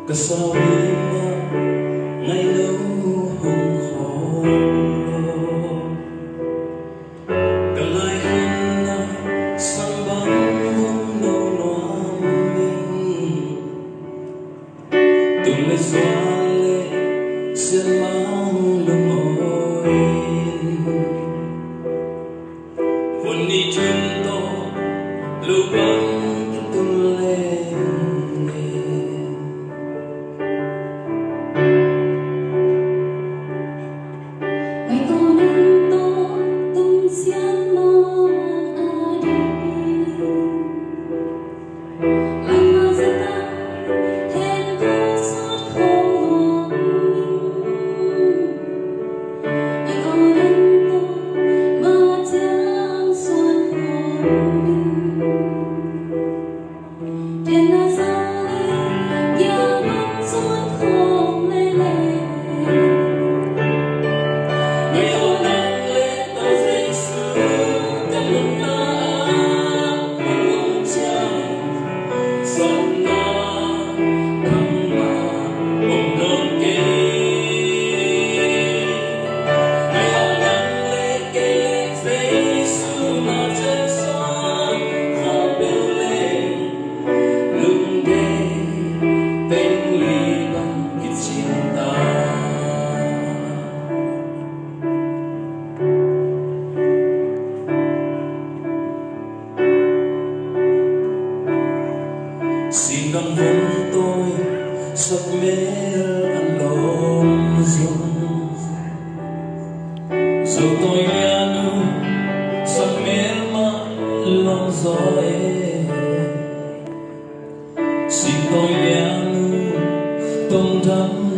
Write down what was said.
Cả sao đêm ngày lâu hùng khó cả lại hình sang bóng hôm nâu noa mình từng lời xóa lệ xiên mang lưng ôi buồn đi chuyến to lưu vắng từng lên xin đừng vùng tôi sắc mê ăn lom dung dù tôi nghe nu sắc mê mà lòng giỏi xin tôi nghe nu tông thắm